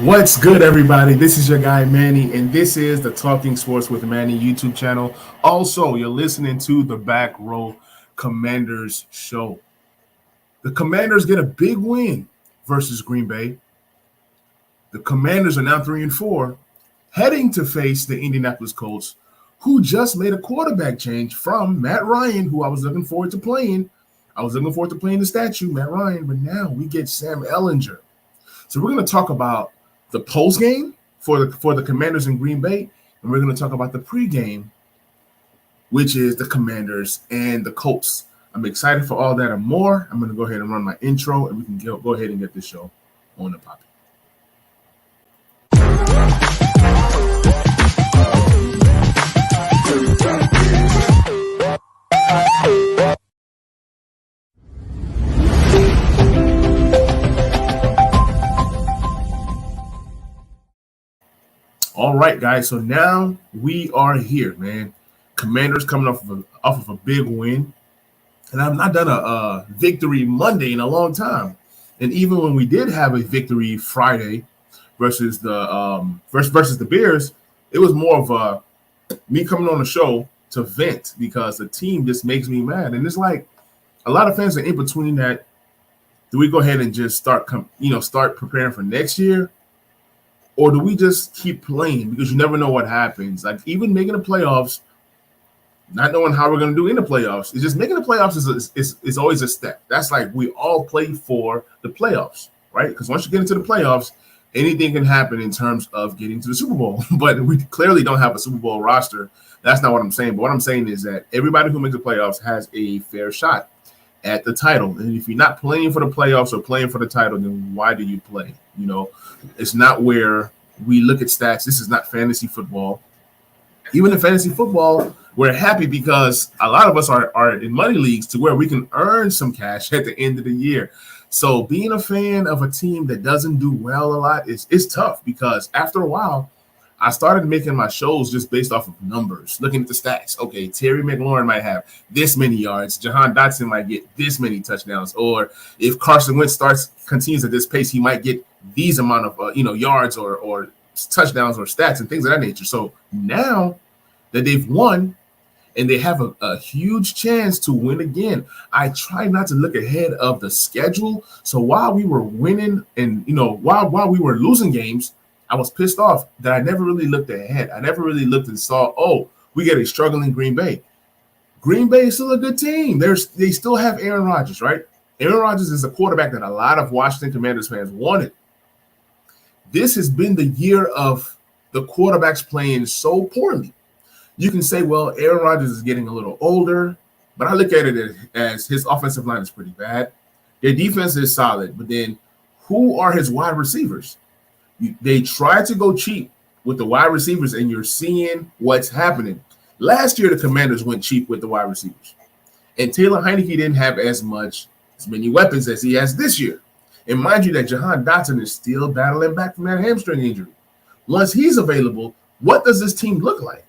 What's good, everybody? This is your guy Manny, and this is the Talking Sports with Manny YouTube channel. Also, you're listening to the Back Row Commanders show. The Commanders get a big win versus Green Bay. The Commanders are now 3-4, heading to face the Indianapolis Colts, who just made a quarterback change from Matt Ryan, who I was looking forward to playing. I was looking forward to playing the statue, Matt Ryan, but now we get Sam Ehlinger. So we're going to talk about the post game for the Commanders in Green Bay, and we're going to talk about the pregame, which is the Commanders and the Colts. I'm excited for all that and more. I'm going to go ahead and run my intro, and we can go ahead and get this show on the poppy. All right, guys. So now we are here, man. Commanders coming off of a big win, and I've not done a victory Monday in a long time. And even when we did have a victory Friday versus the Bears, it was more of me coming on the show to vent because the team just makes me mad. And it's like a lot of fans are in between that. Do we go ahead and just start preparing for next year? Or do we just keep playing because you never know what happens? Like even making the playoffs, not knowing how we're going to do in the playoffs, it's just making the playoffs is always a step. That's like we all play for the playoffs, right? Because once you get into the playoffs, anything can happen in terms of getting to the Super Bowl. But we clearly don't have a Super Bowl roster. That's not what I'm saying. But what I'm saying is that everybody who makes the playoffs has a fair shot at the title. And if you're not playing for the playoffs or playing for the title, then why do you play? You know, it's not where we look at stats. This is not fantasy football. Even in fantasy football, we're happy because a lot of us are in money leagues to where we can earn some cash at the end of the year. So being a fan of a team that doesn't do well a lot is tough because after a while, I started making my shows just based off of numbers, looking at the stats. Okay, Terry McLaurin might have this many yards. Jahan Dotson might get this many touchdowns. Or if Carson Wentz continues at this pace, he might get these amount of yards or touchdowns or stats and things of that nature. So now that they've won and they have a huge chance to win again, I try not to look ahead of the schedule. So while we were winning and while we were losing games, I was pissed off that I never really looked ahead. I never really looked and saw, we get a struggling Green Bay. Green Bay is still a good team. They still have Aaron Rodgers, right? Aaron Rodgers is a quarterback that a lot of Washington Commanders fans wanted. This has been the year of the quarterbacks playing so poorly. You can say, well, Aaron Rodgers is getting a little older, but I look at it as his offensive line is pretty bad. Their defense is solid, but then who are his wide receivers? They try to go cheap with the wide receivers, and you're seeing what's happening. Last year, the Commanders went cheap with the wide receivers, and Taylor Heineke didn't have as many weapons as he has this year. And mind you that Jahan Dotson is still battling back from that hamstring injury. Once he's available, what does this team look like?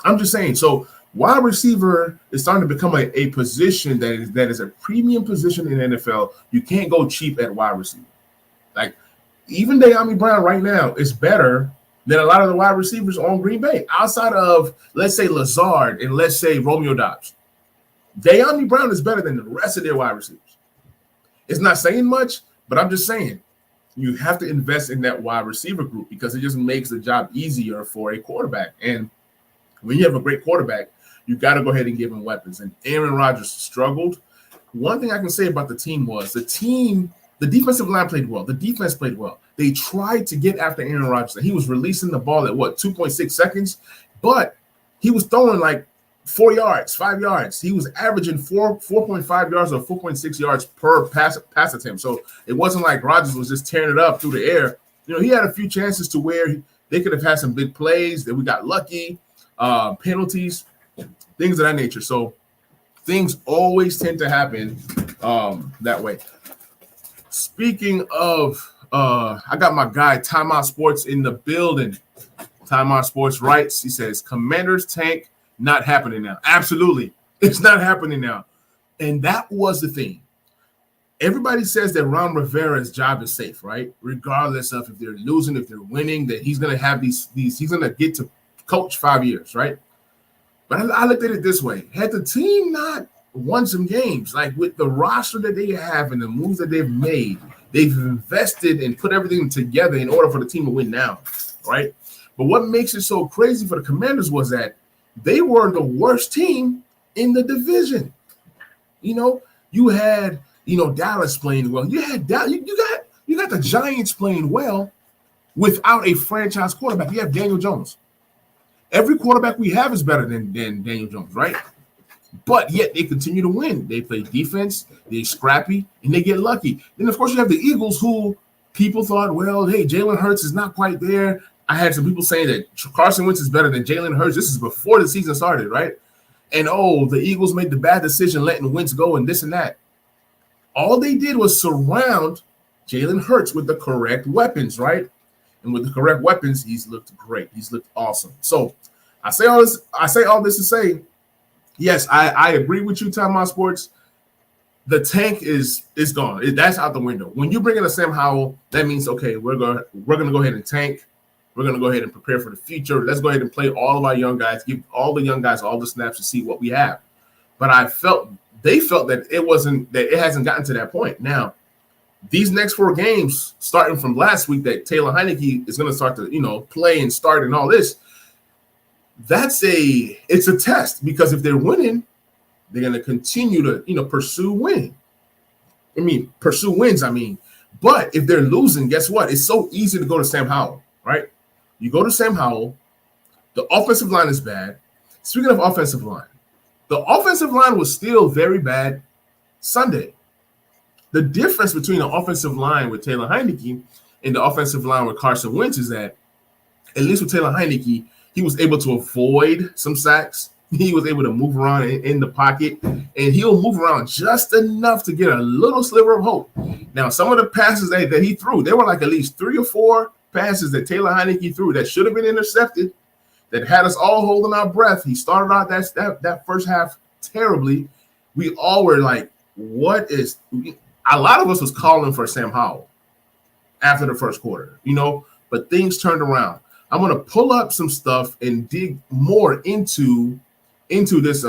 I'm just saying. So wide receiver is starting to become a position that is a premium position in the NFL. You can't go cheap at wide receiver. Like, even De'Ami Brown right now is better than a lot of the wide receivers on Green Bay. Outside of, let's say, Lazard and let's say Romeo Doubs. De'Ami Brown is better than the rest of their wide receivers. It's not saying much, but I'm just saying you have to invest in that wide receiver group because it just makes the job easier for a quarterback. And when you have a great quarterback, you got to go ahead and give him weapons. And Aaron Rodgers struggled. One thing I can say about the team was the defensive line played well. The defense played well. They tried to get after Aaron Rodgers. And he was releasing the ball at 2.6 seconds, but he was throwing like 4 yards, 5 yards. He was averaging 4.5 yards or 4.6 yards per pass attempt. So it wasn't like Rodgers was just tearing it up through the air. He had a few chances to where they could have had some big plays that we got lucky, penalties, things of that nature. So things always tend to happen that way. Speaking of, I got my guy Timeout Sports in the building. Timeout Sports writes, he says, Commanders tank, not happening now. Absolutely. It's not happening now. And that was the thing. everybody says that Ron Rivera's job is safe, right? Regardless of if they're losing, if they're winning, that he's going to have these, he's going to get to coach 5 years, right? But I looked at it this way. Had the team not won some games, like with the roster that they have and the moves that they've made, they've invested and put everything together in order for the team to win now, right? But what makes it so crazy for the Commanders was that they were the worst team in the division. You know, you had, Dallas playing well. You had you got the Giants playing well without a franchise quarterback. You have Daniel Jones. Every quarterback we have is better than Daniel Jones, right? But yet they continue to win. They play defense, they're scrappy, and they get lucky. Then, of course, you have the Eagles, who people thought, well, hey, Jalen Hurts is not quite there. I had some people saying that Carson Wentz is better than Jalen Hurts. This is before the season started, right? And, the Eagles made the bad decision letting Wentz go and this and that. All they did was surround Jalen Hurts with the correct weapons, right? And with the correct weapons, he's looked great. He's looked awesome. So I say all this to say, yes, I agree with you, Time Out Sports. The tank is gone. That's out the window. When you bring in a Sam Howell, that means, okay, we're gonna go ahead and tank. We're gonna go ahead and prepare for the future. Let's go ahead and play all of our young guys, give all the young guys all the snaps to see what we have. But they felt that it hasn't gotten to that point. Now, these next 4 games, starting from last week, that Taylor Heineke is going to start to, play and start and all this. It's a test, because if they're winning, they're going to continue to, pursue wins. But if they're losing, guess what? It's so easy to go to Sam Howell, right? You go to Sam Howell. The offensive line is bad. Speaking of offensive line, the offensive line was still very bad Sunday. The difference between the offensive line with Taylor Heineke and the offensive line with Carson Wentz is that, at least with Taylor Heineke, he was able to avoid some sacks. He was able to move around in the pocket, and he'll move around just enough to get a little sliver of hope. Now, some of the passes that he threw, there were like at least 3 or 4 passes that Taylor Heineke threw that should have been intercepted, that had us all holding our breath. He started out that first half terribly. We all were like, what is – a lot of us was calling for Sam Howell after the first quarter, but things turned around. I'm going to pull up some stuff and dig more into this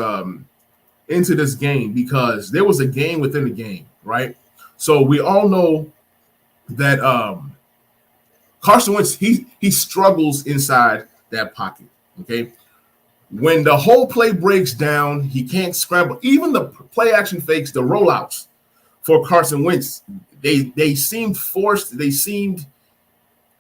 game, because there was a game within the game, right? So we all know that Carson Wentz, he struggles inside that pocket, okay? When the whole play breaks down, he can't scramble. Even the play action fakes, the rollouts for Carson Wentz, they seemed forced. They seemed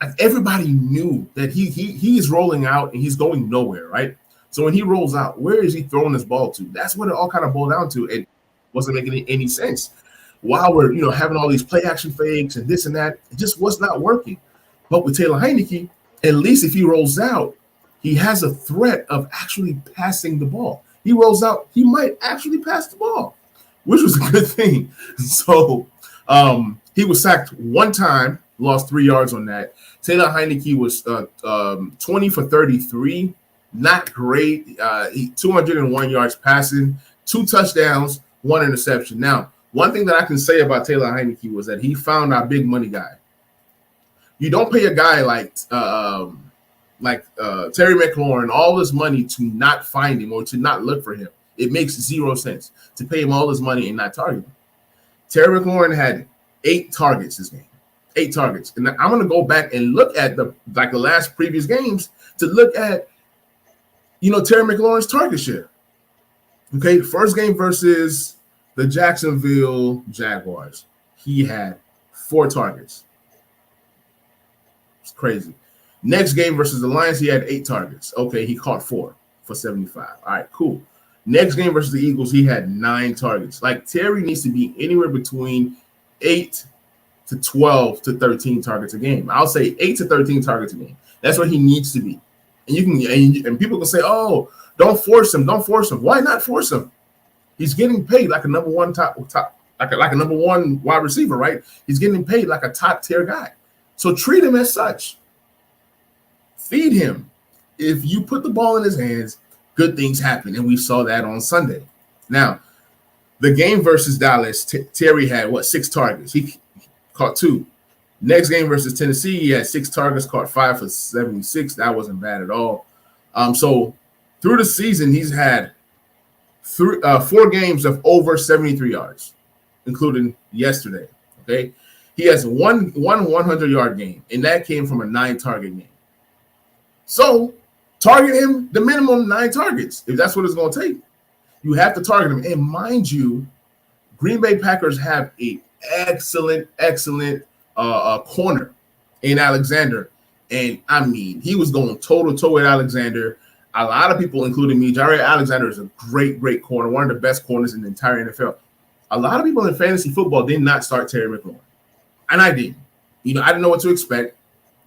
like everybody knew that he is rolling out and he's going nowhere, right? So when he rolls out, where is he throwing this ball to? That's what it all kind of boiled down to. It wasn't making any sense. While we're having all these play action fakes and this and that, it just was not working. But with Taylor Heineke, at least if he rolls out, he has a threat of actually passing the ball. He rolls out, he might actually pass the ball, which was a good thing. So he was sacked 1 time, lost 3 yards on that. Taylor Heineke was 20 for 33, not great. 201 yards passing, 2 touchdowns, 1 interception. Now, one thing that I can say about Taylor Heineke was that he found our big money guy. You don't pay a guy like Terry McLaurin all this money to not find him or to not look for him. It makes 0 sense to pay him all this money and not target him. Terry McLaurin had 8 targets this game. 8 targets. And I'm going to go back and look at the last previous games to look at, Terry McLaurin's target share. Okay, first game versus the Jacksonville Jaguars, he had 4 targets. It's crazy. Next game versus the Lions, he had 8 targets. Okay, he caught 4 for 75. All right, cool. Next game versus the Eagles, he had 9 targets. Like, Terry needs to be anywhere between 8 to 12 to 13 targets a game. I'll say 8 to 13 targets a game. That's what he needs to be. And people can say, "Oh, don't force him. Don't force him." Why not force him? He's getting paid like a number one like a number 1 wide receiver, right? He's getting paid like a top tier guy. So treat him as such. Feed him. If you put the ball in his hands, good things happen, and we saw that on Sunday. Now, The game versus Dallas, Terry had, 6 targets. He caught 2. Next game versus Tennessee, he had 6 targets, caught 5 for 76. That wasn't bad at all. So through the season, he's had 4 games of over 73 yards, including yesterday. Okay, he has one 100-yard game, and that came from a 9-target game. So target him the minimum 9 targets if that's what it's going to take. You have to target him, and mind you, Green Bay Packers have a excellent corner in Alexander, and I mean he was going toe to toe with Alexander. A lot of people, including me, Jaire Alexander is a great corner, one of the best corners in the entire NFL. A lot of people in fantasy football did not start Terry McLaurin, and I did. I didn't know what to expect.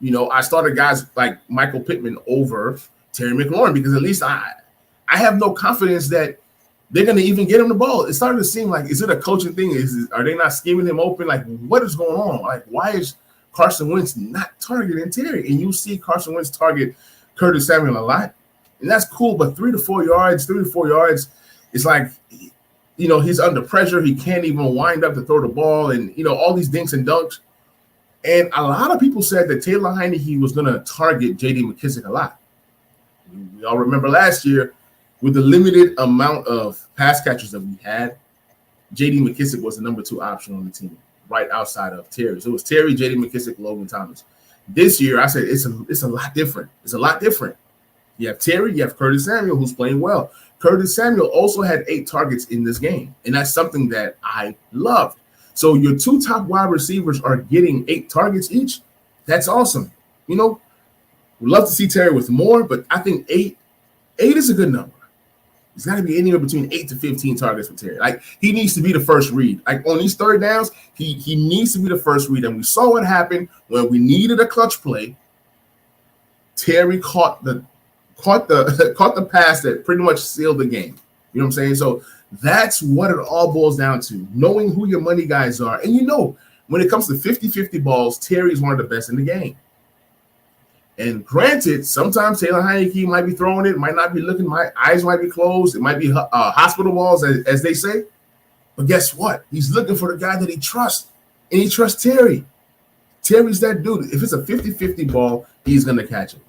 I started guys like Michael Pittman over Terry McLaurin because at least I have no confidence that they're going to even get him the ball. It started to seem like, is it a coaching thing? Are they not scheming him open? Like, what is going on? Like, why is Carson Wentz not targeting Terry? And you see Carson Wentz target Curtis Samuel a lot, and that's cool. But 3 to 4 yards, it's like, he's under pressure. He can't even wind up to throw the ball, and all these dinks and dunks. And a lot of people said that Taylor Heineke was going to target J.D. McKissic a lot. We all remember last year, with the limited amount of pass catchers that we had, J.D. McKissic was the number 2 option on the team, right outside of Terry. So it was Terry, J.D. McKissic, Logan Thomas. This year, I said it's a lot different. It's a lot different. You have Terry, you have Curtis Samuel, who's playing well. Curtis Samuel also had 8 targets in this game, and that's something that I loved. So your 2 top wide receivers are getting 8 targets each. That's awesome. We'd love to see Terry with more, but I think 8 is a good number. It's got to be anywhere between 8 to 15 targets for Terry. Like, he needs to be the first read. Like, on these third downs, he needs to be the first read. And we saw what happened when we needed a clutch play. Terry caught the pass that pretty much sealed the game. You know what I'm saying? So that's what it all boils down to, knowing who your money guys are. And when it comes to 50-50 balls, Terry is one of the best in the game. And granted, sometimes Taylor Heineke might be throwing it, might not be looking, my eyes might be closed. It might be hospital balls, as they say. But guess what? He's looking for the guy that he trusts, and he trusts Terry. Terry's that dude. If it's a 50-50 ball, he's going to catch it.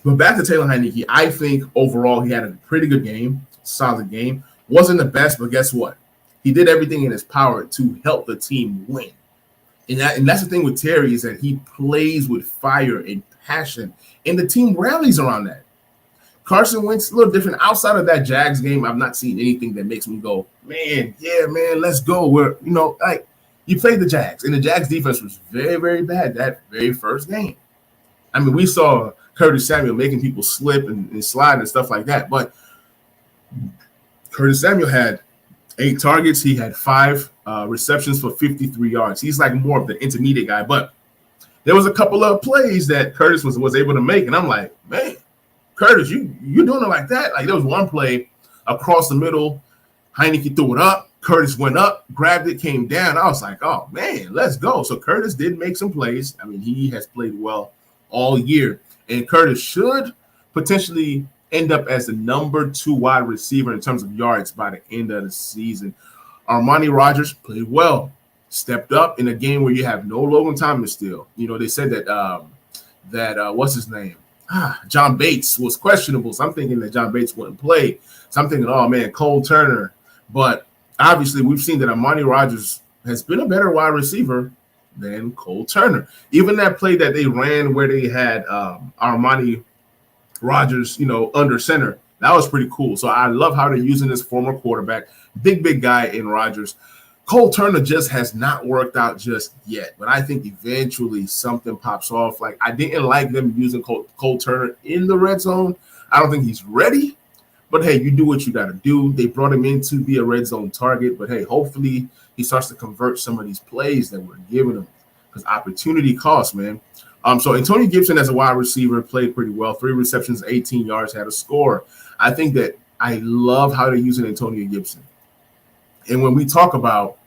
But back to Taylor Heineke, I think overall he had a pretty good game, solid game. Wasn't the best, but guess what? He did everything in his power to help the team win. And that's the thing with Terry, is that he plays with fire and passion, and the team rallies around that. Carson Wentz, a little different. Outside of that Jags game, I've not seen anything that makes me go, man, let's go. You played the Jags, and the Jags defense was very, very bad that very first game. I mean, we saw Curtis Samuel making people slip and slide and stuff like that, but Curtis Samuel had 8 targets. He had 5 receptions for 53 yards. He's like more of the intermediate guy, but there was a couple of plays that Curtis was able to make, and I'm like, man, Curtis, you doing it like that? Like, there was one play across the middle, Heineke threw it up, Curtis went up, grabbed it, came down. I was like, oh man, let's go. So Curtis did make some plays. I mean, he has played well all year, and Curtis should potentially end up as the number 2 wide receiver in terms of yards by the end of the season. Armani Rogers played well, stepped up in a game where you have no Logan Thomas still. They said that what's his name? John Bates was questionable. So I'm thinking that John Bates wouldn't play. So I'm thinking, oh man, Cole Turner. But obviously we've seen that Armani Rogers has been a better wide receiver than Cole Turner. Even that play that they ran where they had Armani Rogers, under center, that was pretty cool. So I love how they're using this former quarterback, big guy in Rogers. Cole Turner just has not worked out just yet, but I think eventually something pops off. Like, I didn't like them using Cole Turner in the red zone. I don't think he's ready, but hey, you do what you got to do. They brought him in to be a red zone target, but hey, hopefully he starts to convert some of these plays that we're giving him, because opportunity costs, man. So Antonio Gibson as a wide receiver played pretty well. 3 receptions, 18 yards, had a score. I think that I love how they're using Antonio Gibson. And when we talk about,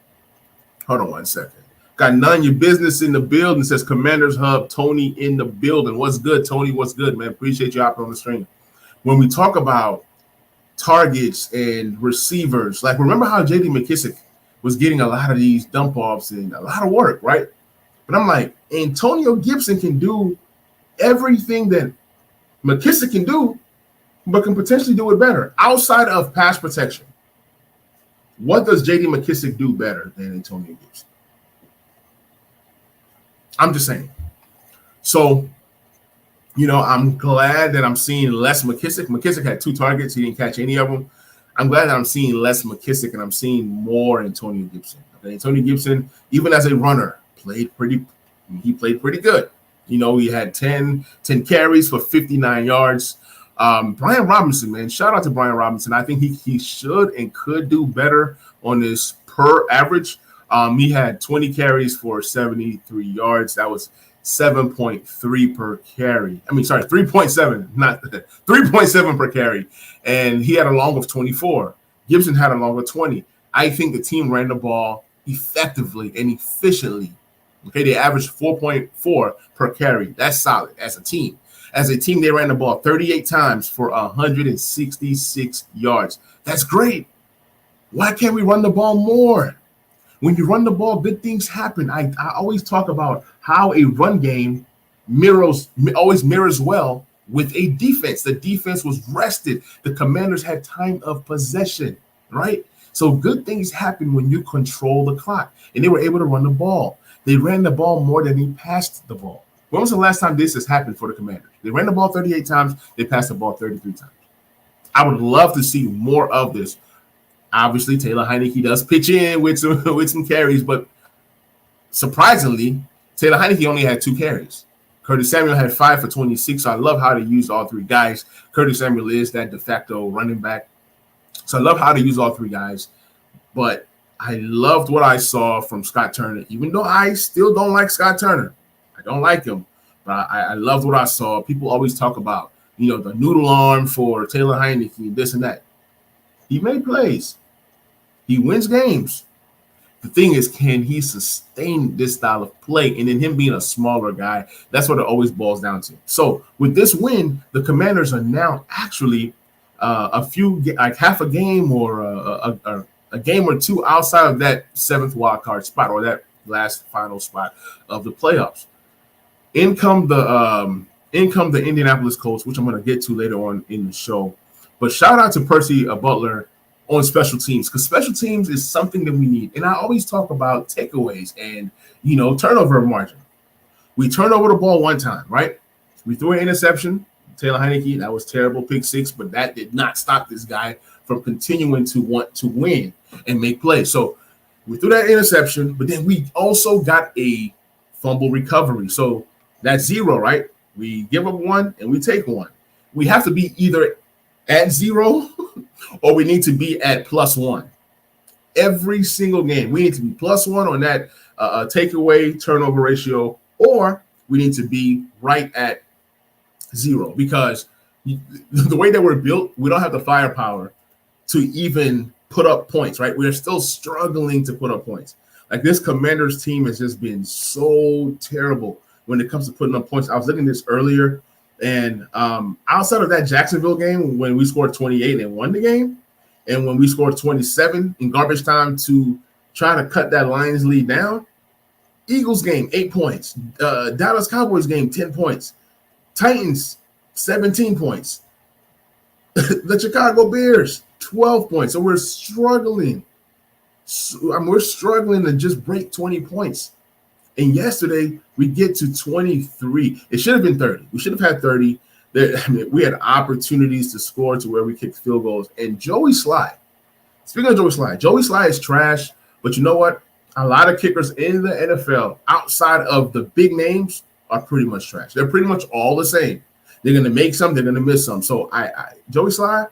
hold on one second. Got none of your business in the building. Says Commanders Hub, Tony in the building. What's good, Tony? What's good, man? Appreciate you hopping on the stream. When we talk about targets and receivers. Like, remember how J.D. McKissic was getting a lot of these dump offs and a lot of work, right? But I'm like, Antonio Gibson can do everything that McKissic can do, but can potentially do it better outside of pass protection. What does J.D. McKissic do better than Antonio Gibson? I'm just saying. So, I'm glad that I'm seeing less McKissic. McKissic had 2 targets. He didn't catch any of them. I'm glad that I'm seeing less McKissic and I'm seeing more Antonio Gibson. Okay, Antonio Gibson, even as a runner, played pretty good. He had 10 carries for 59 yards. Brian Robinson, man, shout out to Brian Robinson. I think he should and could do better on this per average. He had 20 carries for 73 yards. That was 7.3 per carry. 3.7, not 3.7 per carry. And he had a long of 24. Gibson had a long of 20. I think the team ran the ball effectively and efficiently. Okay, they averaged 4.4 per carry. That's solid as a team. As a team, they ran the ball 38 times for 166 yards. That's great. Why can't we run the ball more? When you run the ball, good things happen. I always talk about how a run game always mirrors well with a defense. The defense was rested. The Commanders had time of possession, right? So good things happen when you control the clock, and they were able to run the ball. They ran the ball more than they passed the ball. When was the last time this has happened for the Commanders? They ran the ball 38 times. They passed the ball 33 times. I would love to see more of this. Obviously, Taylor Heinicke does pitch in with some carries, but surprisingly, Taylor Heinicke only had 2 carries. Curtis Samuel had 5 for 26, so I love how they use all 3 guys. Curtis Samuel is that de facto running back, so I love how to use all 3 guys, but I loved what I saw from Scott Turner, even though I still don't like Scott Turner. I don't like him, but I loved what I saw. People always talk about, the noodle arm for Taylor Heinicke, this and that. He made plays. He wins games. The thing is, can he sustain this style of play? And then him being a smaller guy, that's what it always boils down to. So with this win, the Commanders are now actually half a game or a game or 2 outside of that 7th wild card spot or that last final spot of the playoffs. In come the Indianapolis Colts, which I'm going to get to later on in the show. But shout out to Percy Butler on special teams, because special teams is something that we need. And I always talk about takeaways and, turnover margin. We turned over the ball 1 time, right? We threw an interception. Taylor Heinicke, that was terrible, pick 6, but that did not stop this guy from continuing to want to win and make plays. So we threw that interception, but then we also got a fumble recovery. So that's 0, right? We give up 1 and we take 1. We have to be either at 0 or we need to be at +1. Every single game, we need to be +1 on that takeaway turnover ratio, or we need to be right at 0, because the way that we're built, we don't have the firepower to even put up points, right? We're still struggling to put up points. Like, this Commanders team has just been so terrible when it comes to putting up points. I was looking at this earlier, and outside of that Jacksonville game when we scored 28 and won the game, and when we scored 27 in garbage time to try to cut that Lions lead down, Eagles game, 8 points. Dallas Cowboys game, 10 points. Titans, 17 points. The Chicago Bears, 12 points. So we're struggling. We're struggling to just break 20 points. And yesterday, we get to 23. It should have been 30. We should have had 30. We had opportunities to score to where we kicked field goals. And Joey Sly, speaking of Joey Sly is trash. But you know what? A lot of kickers in the NFL, outside of the big names, are pretty much trash. They're pretty much all the same. They're going to make some. They're going to miss some. So Joey Sly,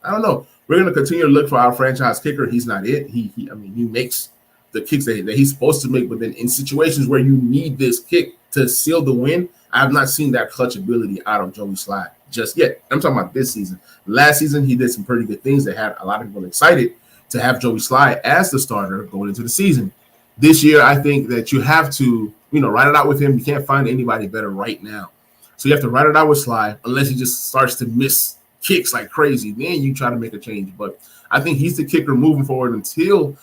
I don't know. We're going to continue to look for our franchise kicker. He's not it. He makes the kicks that he's supposed to make, but then in situations where you need this kick to seal the win, I have not seen that clutch ability out of Joey Sly just yet. I'm talking about this season. Last season, he did some pretty good things that had a lot of people excited to have Joey Sly as the starter going into the season. This year, I think that you have to, ride it out with him. You can't find anybody better right now. So you have to ride it out with Sly, unless he just starts to miss kicks like crazy. Then you try to make a change. But I think he's the kicker moving forward until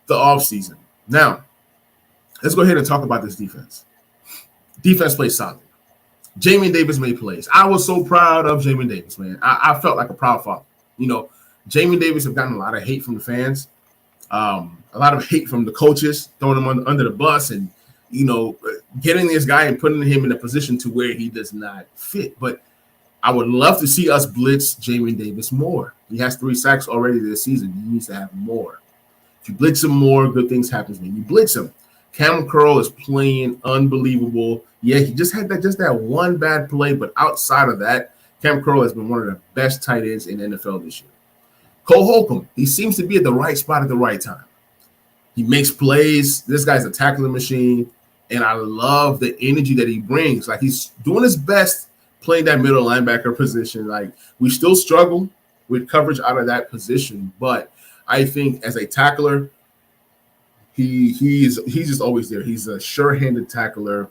the offseason. Now, let's go ahead and talk about this defense. Defense plays solid. Jamin Davis made plays. I was so proud of Jamin Davis, man. I felt like a proud father. Jamin Davis have gotten a lot of hate from the fans, a lot of hate from the coaches, throwing him under the bus and, getting this guy and putting him in a position to where he does not fit. But I would love to see us blitz Jamin Davis more. He has 3 sacks already this season. He needs to have more. If you blitz him more, good things happen when you blitz him. Cam Curl is playing unbelievable. Yeah, he just had that one bad play, but outside of that, Cam Curl has been one of the best tight ends in the NFL this year. Cole Holcomb, he seems to be at the right spot at the right time. He makes plays. This guy's a tackling machine, and I love the energy that he brings. Like, he's doing his best playing that middle linebacker position. Like, we still struggle with coverage out of that position, but I think as a tackler, he's just always there. He's a sure-handed tackler.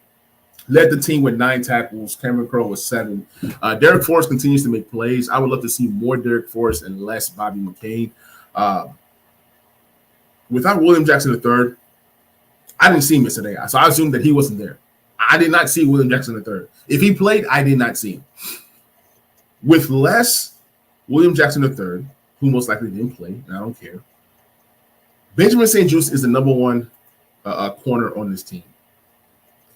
Led the team with 9 tackles. Cameron Curl with 7. Derek Forrest continues to make plays. I would love to see more Derek Forrest and less Bobby McCain. Without William Jackson III, I didn't see him yesterday, so I assumed that he wasn't there. I did not see William Jackson III. If he played, I did not see him. With less William Jackson III, who most likely didn't play, and I don't care, Benjamin St-Juste is the number 1 corner on this team.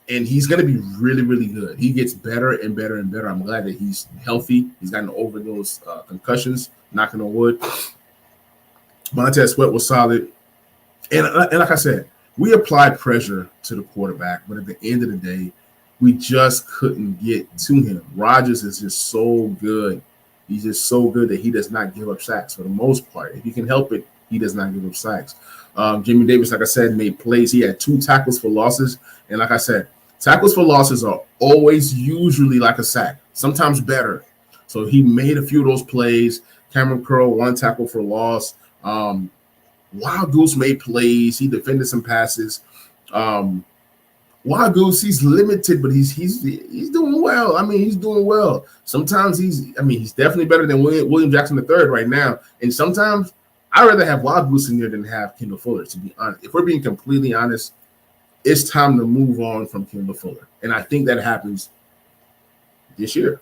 And he's going to be really, really good. He gets better and better and better. I'm glad that he's healthy. He's gotten over those concussions, knocking on wood. Montez Sweat was solid. And like I said, we applied pressure to the quarterback, but at the end of the day, we just couldn't get to him. Rodgers is just so good. He's just so good that he does not give up sacks for the most part. If he can help it, he does not give up sacks. Jimmy Davis, like I said, made plays. He had 2 tackles for losses. And like I said, tackles for losses are always usually like a sack, sometimes better. So he made a few of those plays. Cameron Curl, 1 tackle for loss. Wild Goose made plays. He defended some passes. Wild Goose, he's limited, but he's doing well. I mean, he's doing well. Sometimes he's definitely better than William Jackson III right now. And sometimes I'd rather have Wild Goose in there than have Kendall Fuller, to be honest. If we're being completely honest, it's time to move on from Kendall Fuller. And I think that happens this year.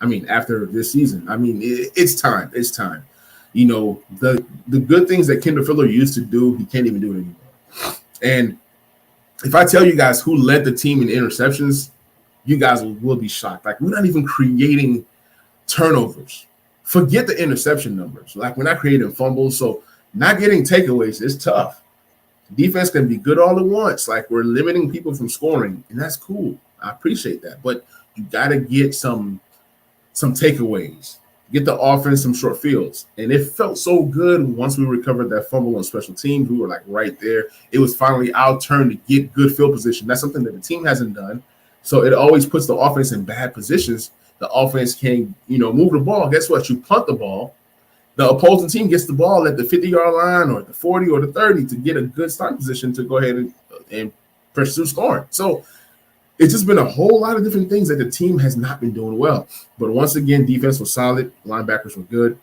After this season. It's time. It's time. The good things that Kendall Fuller used to do, he can't even do it anymore. And if I tell you guys who led the team in interceptions, you guys will be shocked. Like, we're not even creating turnovers. Forget the interception numbers. Like, we're not creating fumbles. So not getting takeaways is tough. Defense can be good all at once. Like, we're limiting people from scoring, and that's cool. I appreciate that. But you got to get some takeaways. Get the offense some short fields. And it felt so good once we recovered that fumble on special teams. We were like right there. It was finally our turn to get good field position. That's something that the team hasn't done. So it always puts the offense in bad positions. The offense can, move the ball. Guess what? You punt the ball. The opposing team gets the ball at the 50-yard line or the 40 or the 30 to get a good starting position to go ahead and pursue scoring. So it's just been a whole lot of different things that the team has not been doing well. But once again, defense was solid. Linebackers were good.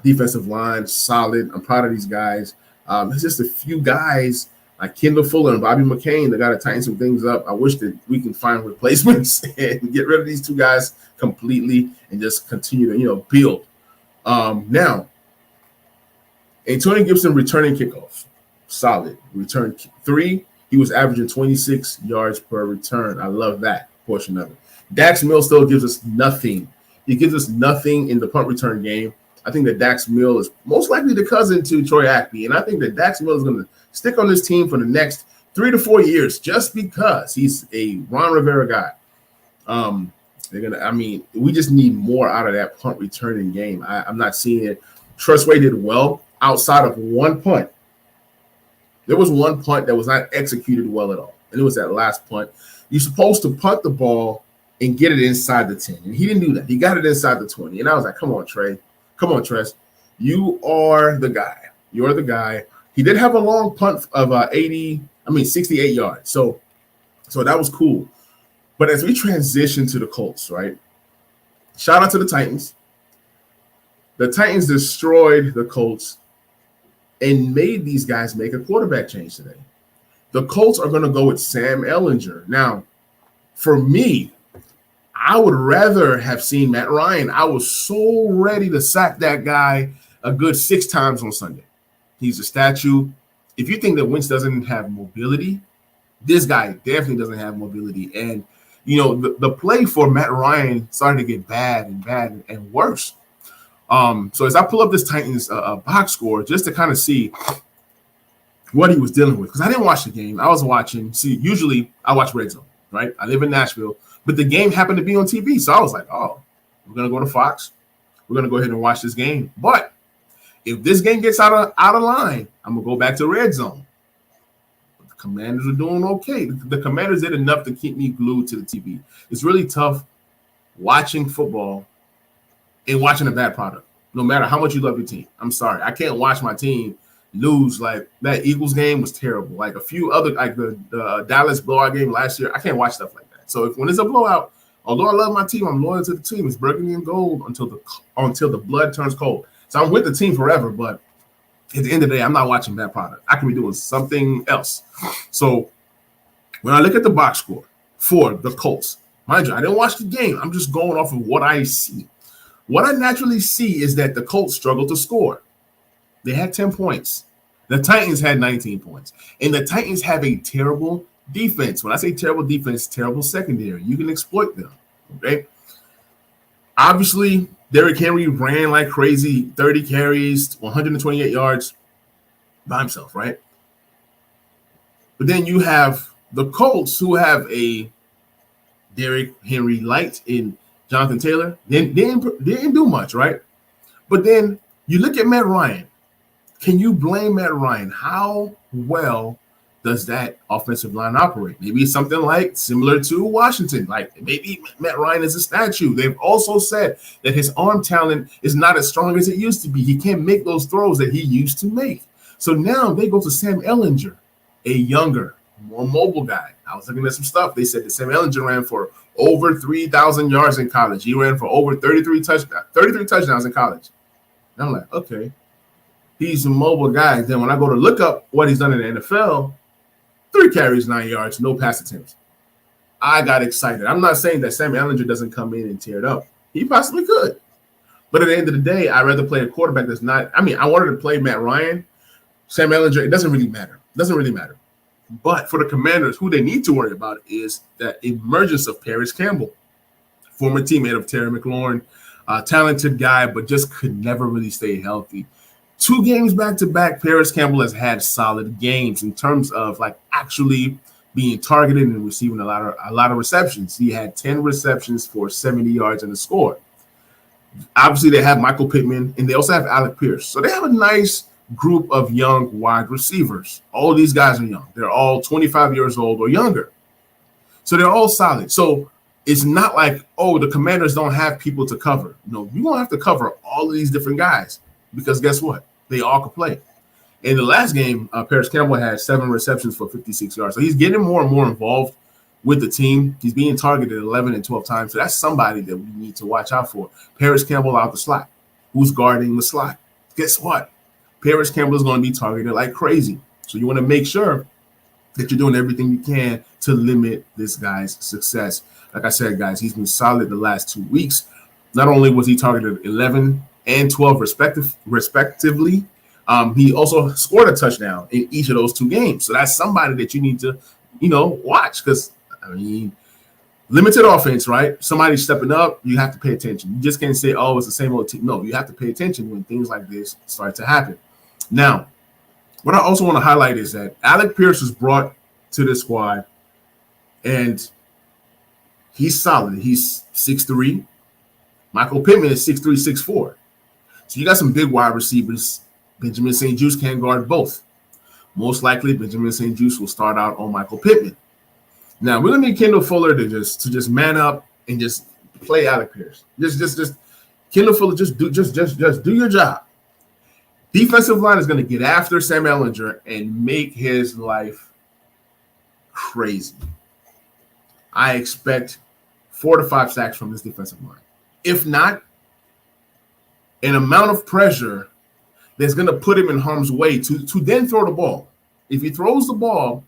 Defensive line, solid. I'm proud of these guys. It's just a few guys like Kendall Fuller and Bobby McCain that got to tighten some things up. I wish that we can find replacements and get rid of these 2 guys completely and just continue to, build. Now, Antonio Gibson returning kickoffs, solid. Returned 3. He was averaging 26 yards per return. I love that portion of it. Dax Mills still gives us nothing. He gives us nothing in the punt return game. I think that Dax Mills is most likely the cousin to Troy Ackley, and I think that Dax Mills is going to stick on this team for the next 3 to 4 years just because he's a Ron Rivera guy. We just need more out of that punt returning game. I'm not seeing it. Trustway did well outside of 1 punt. There was 1 punt that was not executed well at all, and it was that last punt. You're supposed to punt the ball and get it inside the 10, and he didn't do that. He got it inside the 20, and I was like, come on, Trey. Come on, Tress. You are the guy. You're the guy. He did have a long punt of 68 yards, so that was cool. But as we transition to the Colts, right, shout out to the Titans. The Titans destroyed the Colts and made these guys make a quarterback change today. The Colts are going to go with Sam Ehlinger. Now, for me, I would rather have seen Matt Ryan. I was so ready to sack that guy a good 6 times on Sunday. He's a statue. If you think that Wentz doesn't have mobility, this guy definitely doesn't have mobility. And, the play for Matt Ryan started to get bad and worse. So as I pull up this Titans box score just to kind of see what he was dealing with, because I didn't watch the game. I was watching. Usually I watch Red Zone, right? I live in Nashville, but the game happened to be on TV. So I was like, oh, we're going to go to Fox. We're going to go ahead and watch this game. But if this game gets out of line, I'm going to go back to Red Zone. The Commanders are doing okay. The Commanders did enough to keep me glued to the TV. It's really tough watching football and watching a bad product, no matter how much you love your team. I'm sorry. I can't watch my team lose. Like, that Eagles game was terrible. Like a few other, like the Dallas blowout game last year, I can't watch stuff like that. So when it's a blowout, although I love my team, I'm loyal to the team. It's burgundy and gold until the blood turns cold. So I'm with the team forever, but at the end of the day, I'm not watching that product. I can be doing something else. So when I look at the box score for the Colts, mind you, I didn't watch the game. I'm just going off of what I see. What I naturally see is that the Colts struggled to score. They had 10 points. The Titans had 19 points. And the Titans have a terrible defense. When I say terrible defense, terrible secondary. You can exploit them, okay? Obviously, Derrick Henry ran like crazy, 30 carries, 128 yards by himself, right? But then you have the Colts, who have a Derrick Henry light in Jonathan Taylor. They didn't do much, right? But then you look at Matt Ryan. Can you blame Matt Ryan? How well does that offensive line operate? Maybe it's something like similar to Washington. Like maybe Matt Ryan is a statue. They've also said that his arm talent is not as strong as it used to be. He can't make those throws that he used to make. So now they go to Sam Ehlinger, a younger, more mobile guy. I was looking at some stuff. They said that Sam Ehlinger ran for over 3,000 yards in college. He ran for over 33 touchdowns in college. And I'm like, okay. He's a mobile guy. Then when I go to look up what he's done in the NFL, 3 carries, 9 yards, no pass attempts. I got excited. I'm not saying that Sam Ehlinger doesn't come in and tear it up. He possibly could. But at the end of the day, I'd rather play a quarterback that's not – I wanted to play Matt Ryan. Sam Ehlinger, it doesn't really matter. It doesn't really matter. But for the Commanders, who they need to worry about is that emergence of Paris Campbell, former teammate of Terry McLaurin, talented guy, but just could never really stay healthy. 2 games back-to-back, Paris Campbell has had solid games in terms of like actually being targeted and receiving a lot of receptions. He had 10 receptions for 70 yards and a score. Obviously, they have Michael Pittman, and they also have Alec Pierce. So they have a nice group of young wide receivers. All these guys are young. They're all 25 years old or younger. So they're all solid. So it's not like, oh, the Commanders don't have people to cover. No, you don't have to cover all of these different guys because guess what? They all can play. In the last game, Paris Campbell had 7 receptions for 56 yards. So he's getting more and more involved with the team. He's being targeted 11 and 12 times. So that's somebody that we need to watch out for. Paris Campbell out the slot. Who's guarding the slot? Guess what? Paris Campbell is going to be targeted like crazy. So you want to make sure that you're doing everything you can to limit this guy's success. Like I said, guys, he's been solid the last 2 weeks. Not only was he targeted 11 and 12 respectively, he also scored a touchdown in each of those 2 games. So that's somebody that you need to, watch because, limited offense, right? Somebody stepping up, you have to pay attention. You just can't say, oh, it's the same old team. No, you have to pay attention when things like this start to happen. Now, what I also want to highlight is that Alec Pierce was brought to this squad, and he's solid. He's 6'3". Michael Pittman is 6'3", 6'4". So you got some big wide receivers. Benjamin St-Juste can guard both. Most likely, Benjamin St-Juste will start out on Michael Pittman. Now we're gonna need Kendall Fuller to just man up and just play Alec Pierce. Just Kendall Fuller, just do your job. Defensive line is gonna get after Sam Ehlinger and make his life crazy. I expect 4 to 5 sacks from this defensive line. If not, an amount of pressure that's going to put him in harm's way to then throw the ball. If he throws the ball,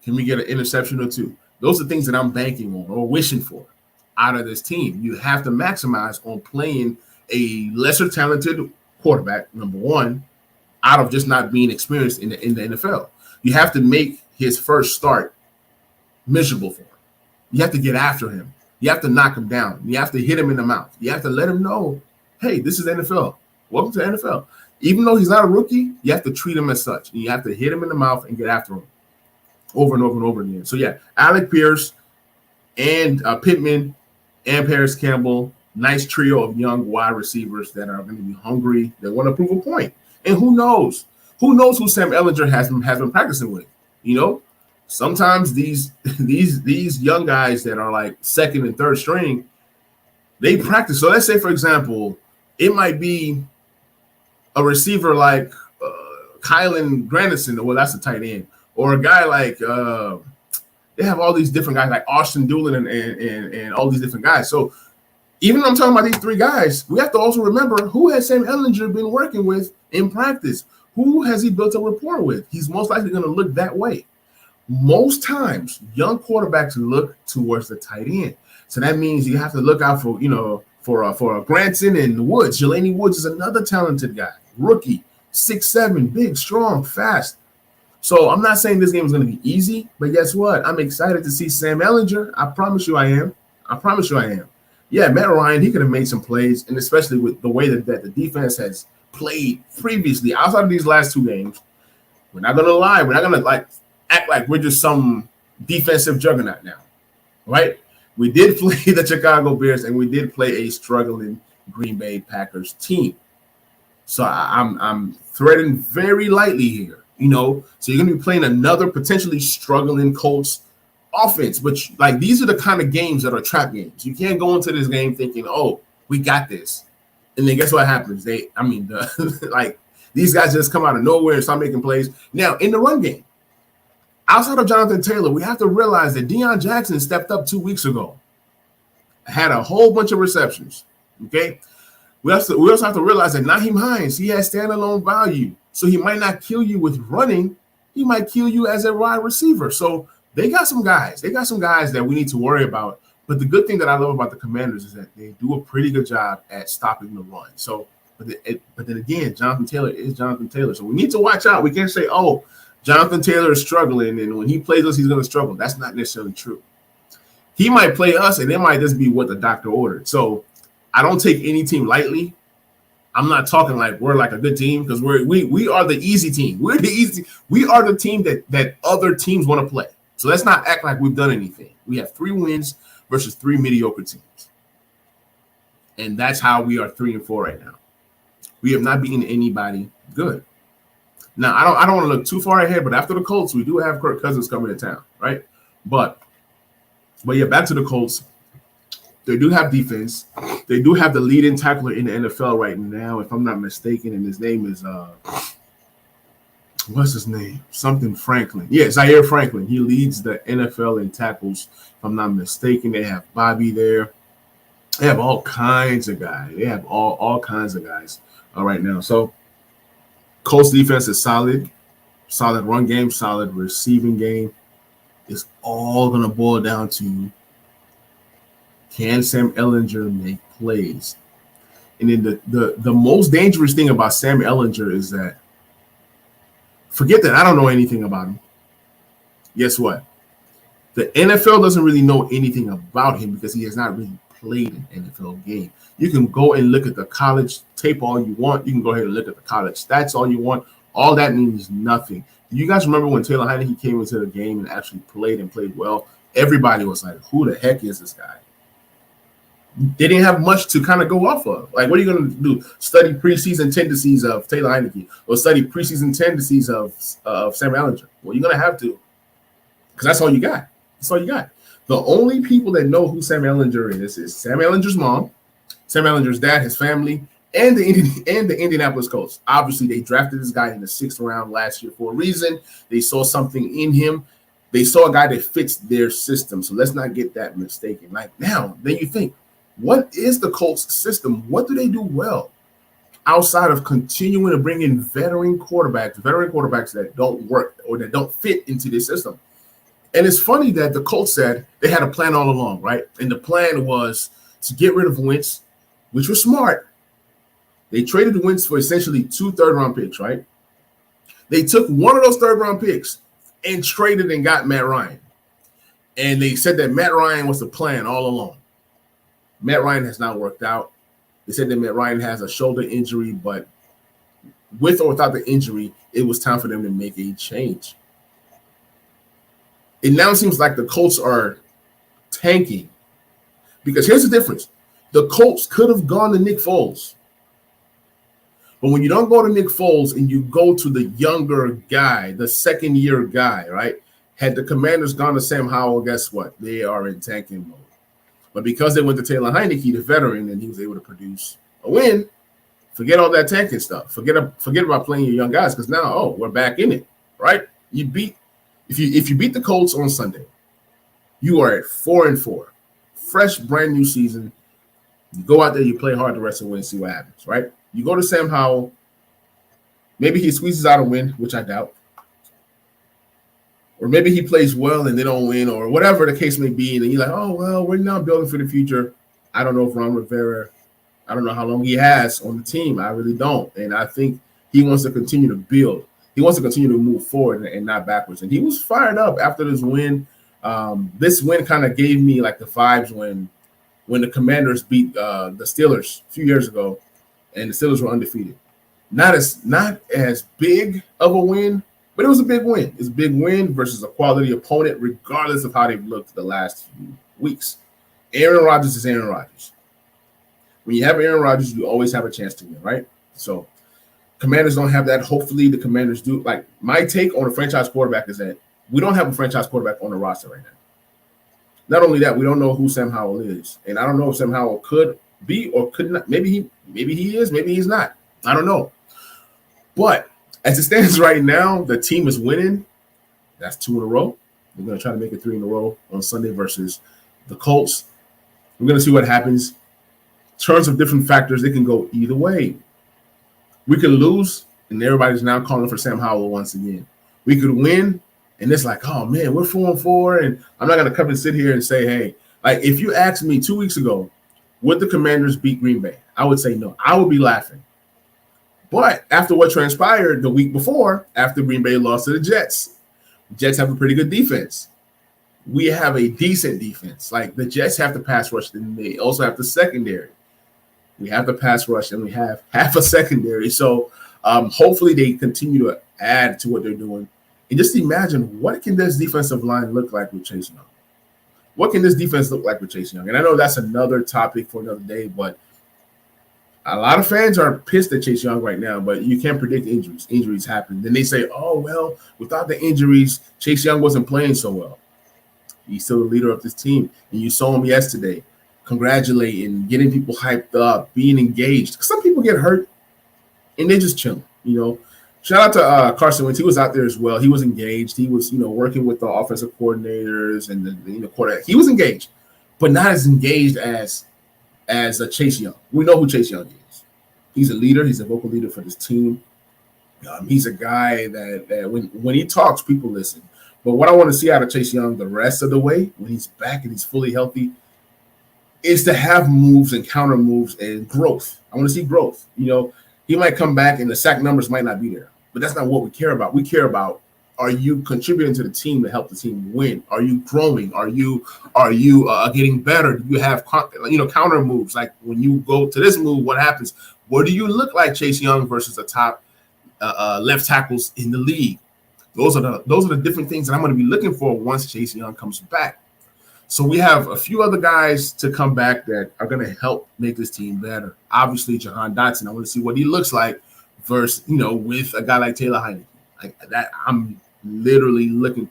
can we get an interception or two? Those are things that I'm banking on or wishing for out of this team. You have to maximize on playing a lesser talented quarterback, number one, out of just not being experienced in the NFL. You have to make his first start miserable for him. You have to get after him. You have to knock him down. You have to hit him in the mouth. You have to let him know, hey, this is NFL. Welcome to the NFL. Even though he's not a rookie, you have to treat him as such. You have to hit him in the mouth and get after him over and over and over again. So, yeah, Alec Pierce and Pittman and Paris Campbell, nice trio of young wide receivers that are going to be hungry. They want to prove a point. And who knows? Who knows who Sam Ehlinger has been practicing with? You know, sometimes these young guys that are like second and third string, they practice. So let's say, for example, it might be a receiver like Kylan Granderson, well, that's a tight end, or a guy like they have all these different guys like Austin Doolin and all these different guys. So even though I'm talking about these three guys, we have to also remember who has Sam Ehlinger been working with in practice. Who has he built a rapport with? He's most likely going to look that way. Most times, young quarterbacks look towards the tight end. So that means you have to look out for, for Granson and Woods. Jelani Woods is another talented guy, rookie, 6'7", big, strong, fast. So I'm not saying this game is going to be easy, but guess what? I'm excited to see Sam Ehlinger. I promise you I am. Yeah, Matt Ryan, he could have made some plays, and especially with the way that the defense has played previously outside of these last two games. We're not going to lie. We're not going to act like we're just some defensive juggernaut now, right? We did play the Chicago Bears, and we did play a struggling Green Bay Packers team. So I'm threading very lightly here, So you're going to be playing another potentially struggling Colts offense. But these are the kind of games that are trap games. You can't go into this game thinking, oh, we got this. And then guess what happens? These guys just come out of nowhere and start making plays. Now, in the run game, outside of Jonathan Taylor, we have to realize that Deion Jackson stepped up 2 weeks ago, had a whole bunch of receptions, okay? We also have to realize that Nyheim Hines, he has standalone value. So he might not kill you with running. He might kill you as a wide receiver. So they got some guys. They got some guys that we need to worry about. But the good thing that I love about the Commanders is that they do a pretty good job at stopping the run. So, but then again, Jonathan Taylor is Jonathan Taylor. So we need to watch out. We can't say, oh, Jonathan Taylor is struggling, and when he plays us, he's going to struggle. That's not necessarily true. He might play us, and it might just be what the doctor ordered. So I don't take any team lightly. I'm not talking like we're like a good team because we are the easy team. We are the team that other teams want to play. So let's not act like we've done anything. We have 3 wins versus 3 mediocre teams. And that's how we are 3-4 right now. We have not beaten anybody good. Now, I don't want to look too far ahead, but after the Colts, we do have Kirk Cousins coming to town, right? But yeah, back to the Colts. They do have defense. They do have the leading tackler in the NFL right now, if I'm not mistaken, and his name is what's his name? Something Franklin. Yeah, Zaire Franklin. He leads the NFL in tackles, if I'm not mistaken. They have Bobby there. They have all kinds of guys. They have all kinds of guys right now. So Colts defense is solid run game, solid receiving game. It's all going to boil down to, can Sam Ehlinger make plays? And then the most dangerous thing about Sam Ehlinger is that, forget that I don't know anything about him. Guess what? The NFL doesn't really know anything about him because he has not really played an NFL game. You can go and look at the college tape all you want. You can go ahead and look at the college stats all you want. All that means nothing. Do you guys remember when Taylor Heineke came into the game and actually played well? Everybody was like, who the heck is this guy? They didn't have much to kind of go off of. Like, what are you going to do? Study preseason tendencies of Taylor Heineke or study preseason tendencies of Sam Ehlinger? Well, you're going to have to, because that's all you got. That's all you got. The only people that know who Sam Ehlinger is Sam Ehlinger's mom, Sam Ehlinger's dad, his family, and the Indianapolis Colts. Obviously, they drafted this guy in the 6th round last year for a reason. They saw something in him. They saw a guy that fits their system. So let's not get that mistaken. Like now, then you think, What is the Colts system? What do they do well outside of continuing to bring in veteran quarterbacks that don't work or that don't fit into this system? And it's funny that the Colts said they had a plan all along, right? And the plan was to get rid of Wentz, which was smart. They traded Wentz for essentially 2 third-round picks, right? They took one of those third-round picks and traded and got Matt Ryan. And they said that Matt Ryan was the plan all along. Matt Ryan has not worked out. They said that Matt Ryan has a shoulder injury, but with or without the injury, it was time for them to make a change. It now seems like the Colts are tanking because here's the difference. The Colts could have gone to Nick Foles. But when you don't go to Nick Foles and you go to the younger guy, the second-year guy, right? Had the Commanders gone to Sam Howell, guess what? They are in tanking mode. But because they went to Taylor Heinicke, the veteran, and he was able to produce a win, forget all that tanking stuff. Forget about playing your young guys because now, we're back in it, right? If you beat the Colts on Sunday, you are at 4-4, fresh, brand new season. You go out there, you play hard the rest of the way and see what happens, right? You go to Sam Howell, maybe he squeezes out a win, which I doubt. Or maybe he plays well and they don't win, or whatever the case may be. And then you're like, we're now building for the future. I don't know if Ron Rivera, I don't know how long he has on the team. I really don't. And I think he wants to continue to build. He wants to continue to move forward and not backwards. And he was fired up after this win. This win kind of gave me like the vibes when the Commanders beat the Steelers a few years ago, and the Steelers were undefeated. Not as big of a win, but it was a big win. It's a big win versus a quality opponent, regardless of how they've looked the last few weeks. Aaron Rodgers is Aaron Rodgers. When you have Aaron Rodgers, you always have a chance to win, right? So Commanders don't have that. Hopefully the Commanders do. Like, my take on a franchise quarterback is that we don't have a franchise quarterback on the roster right now. Not only that, we don't know who Sam Howell is. And I don't know if Sam Howell could be or could not. Maybe he is, maybe he's not. I don't know. But as it stands right now, the team is winning. That's 2 in a row. We're going to try to make it 3 in a row on Sunday versus the Colts. We're going to see what happens. In terms of different factors, it can go either way. We could lose, and everybody's now calling for Sam Howell once again. We could win, and it's like, oh, man, we're 4-4, and I'm not going to come and sit here and say, hey, like if you asked me 2 weeks ago, would the Commanders beat Green Bay? I would say no. I would be laughing. But after what transpired the week before, after Green Bay lost to the Jets have a pretty good defense. We have a decent defense. Like the Jets have the pass rush, and they also have the secondary. We have the pass rush, and we have half a secondary. So hopefully they continue to add to what they're doing. And just imagine, what can this defensive line look like with Chase Young? What can this defense look like with Chase Young? And I know that's another topic for another day, but a lot of fans are pissed at Chase Young right now, but you can't predict injuries. Injuries happen. Then they say, oh, well, without the injuries, Chase Young wasn't playing so well. He's still the leader of this team. And you saw him yesterday congratulating, getting people hyped up, being engaged. Some people get hurt, and they're just chilling, you know. Shout out to Carson Wentz. He was out there as well. He was engaged. He was, working with the offensive coordinators and the quarterback. He was engaged, but not as engaged as a Chase Young. We know who Chase Young is. He's a leader. He's a vocal leader for this team. He's a guy that when he talks, people listen. But what I want to see out of Chase Young the rest of the way, when he's back and he's fully healthy, is to have moves and counter moves and growth. I want to see growth. He might come back and the sack numbers might not be there, but that's not what we care about. We care about, are you contributing to the team to help the team win? Are you growing? Are you getting better? Do you have counter moves? Like when you go to this move, what happens? What do you look like, Chase Young, versus the top left tackles in the league? Those are the different things that I'm going to be looking for once Chase Young comes back. So we have a few other guys to come back that are going to help make this team better. Obviously, Jahan Dotson. I want to see what he looks like versus, with a guy like Taylor Heinicke. Like that, I'm literally looking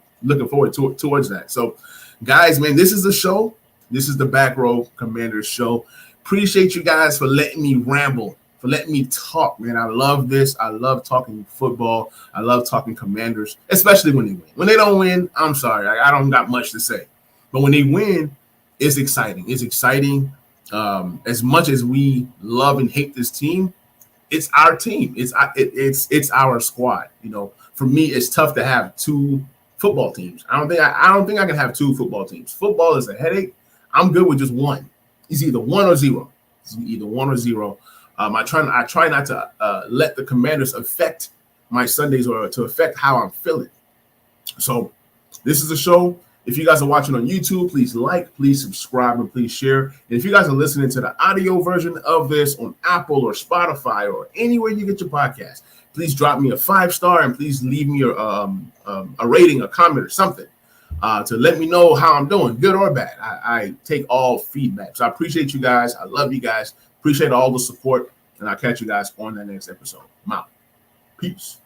forward towards that. So, guys, man, this is the show. This is the Back Row Commanders show. Appreciate you guys for letting me ramble, for letting me talk, man. I love this. I love talking football. I love talking Commanders, especially when they win. When they don't win, I'm sorry. I don't got much to say. But when they win, it's exciting. It's exciting. As much as we love and hate this team, it's our team. It's our squad. For me, it's tough to have two football teams. I don't think I can have two football teams. Football is a headache. I'm good with just one. It's either one or zero. I try not to let the Commanders affect my Sundays or to affect how I'm feeling. So this is a show. If you guys are watching on YouTube, please like, please subscribe, and please share. And if you guys are listening to the audio version of this on Apple or Spotify or anywhere you get your podcast, please drop me a 5-star and please leave me a rating, a comment, or something to let me know how I'm doing, good or bad. I take all feedback. So I appreciate you guys. I love you guys. Appreciate all the support. And I'll catch you guys on the next episode. I'm out. Peace.